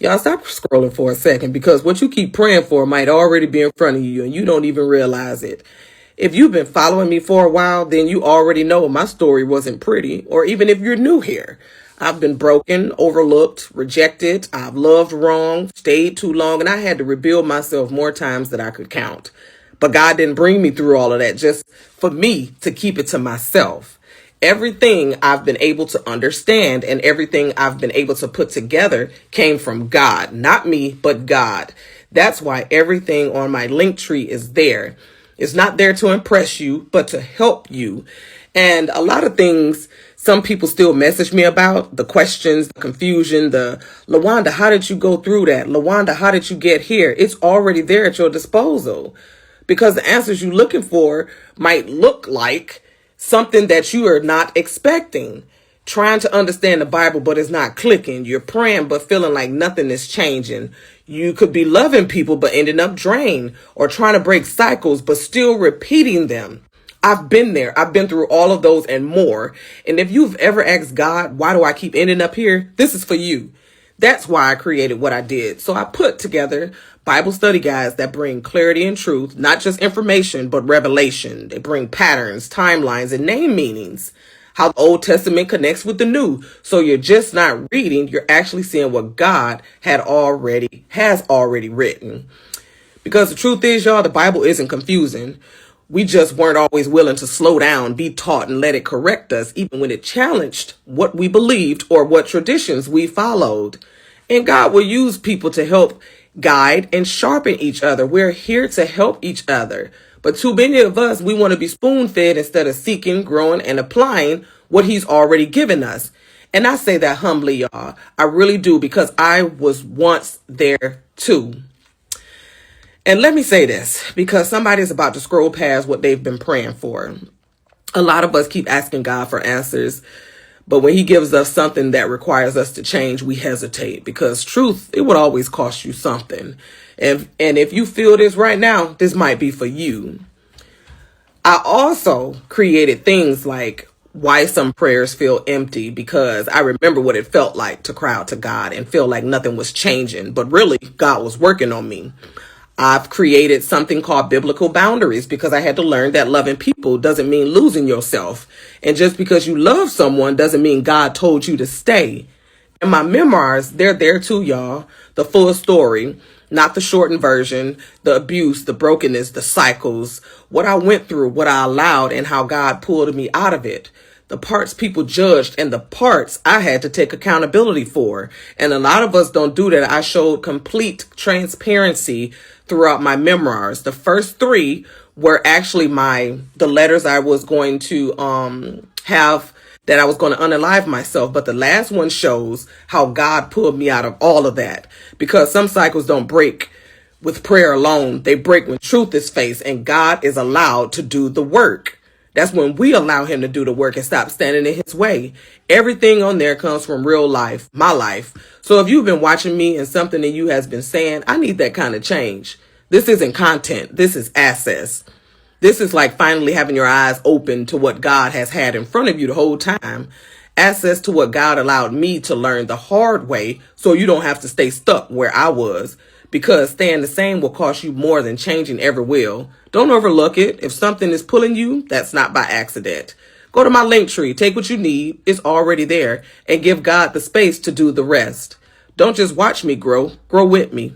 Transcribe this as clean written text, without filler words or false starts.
Y'all stop scrolling for a second because what you keep praying for might already be in front of you and you don't even realize it. If you've been following me for a while, then you already know my story wasn't pretty, or even if you're new here. I've been broken, overlooked, rejected. I've loved wrong, stayed too long, and I had to rebuild myself more times than I could count. But God didn't bring me through all of that just for me to keep it to myself. Everything I've been able to understand and everything I've been able to put together came from God, not me, but God. That's why everything on my link tree is there. It's not there to impress you, but to help you. And a lot of things some people still message me about, the questions, the confusion, the LaWanda, how did you go through that? LaWanda, how did you get here? It's already there at your disposal because the answers you're looking for might look like something that you are not expecting. Trying to understand the Bible, but it's not clicking. You're praying, but feeling like nothing is changing. You could be loving people, but ending up drained, or trying to break cycles, but still repeating them. I've been there. I've been through all of those and more. And if you've ever asked God, why do I keep ending up here? This is for you. That's why I created what I did. So I put together Bible study guides that bring clarity and truth, not just information, but revelation. They bring patterns, timelines, and name meanings. How the Old Testament connects with the New. So you're just not reading, you're actually seeing what God has already written. Because the truth is, y'all, the Bible isn't confusing. We just weren't always willing to slow down, be taught, and let it correct us, even when it challenged what we believed or what traditions we followed. And God will use people to help guide and sharpen each other. We're here to help each other. But too many of us, we want to be spoon-fed instead of seeking, growing, and applying what he's already given us. And I say that humbly, y'all. I really do, because I was once there too. And let me say this, because somebody's about to scroll past what they've been praying for. A lot of us keep asking God for answers, but when he gives us something that requires us to change, we hesitate, because truth, it would always cost you something. And if you feel this right now, this might be for you. I also created things like why some prayers feel empty, because I remember what it felt like to cry out to God and feel like nothing was changing, but really God was working on me. I've created something called biblical boundaries, because I had to learn that loving people doesn't mean losing yourself. And just because you love someone doesn't mean God told you to stay. And my memoirs, they're there too, y'all. The full story, not the shortened version, the abuse, the brokenness, the cycles, what I went through, what I allowed, and how God pulled me out of it. The parts people judged and the parts I had to take accountability for. And a lot of us don't do that. I showed complete transparency throughout my memoirs. The first three were actually the letters I was going to have, that I was going to unalive myself. But the last one shows how God pulled me out of all of that, because some cycles don't break with prayer alone. They break when truth is faced and God is allowed to do the work. That's when we allow him to do the work and stop standing in his way. Everything on there comes from real life, my life. So if you've been watching me and something in you has been saying, I need that kind of change. This isn't content. This is access. This is like finally having your eyes open to what God has had in front of you the whole time. Access to what God allowed me to learn the hard way, so you don't have to stay stuck where I was. Because staying the same will cost you more than changing ever will. Don't overlook it. If something is pulling you, that's not by accident. Go to my link tree, take what you need, it's already there, and give God the space to do the rest. Don't just watch me grow with me.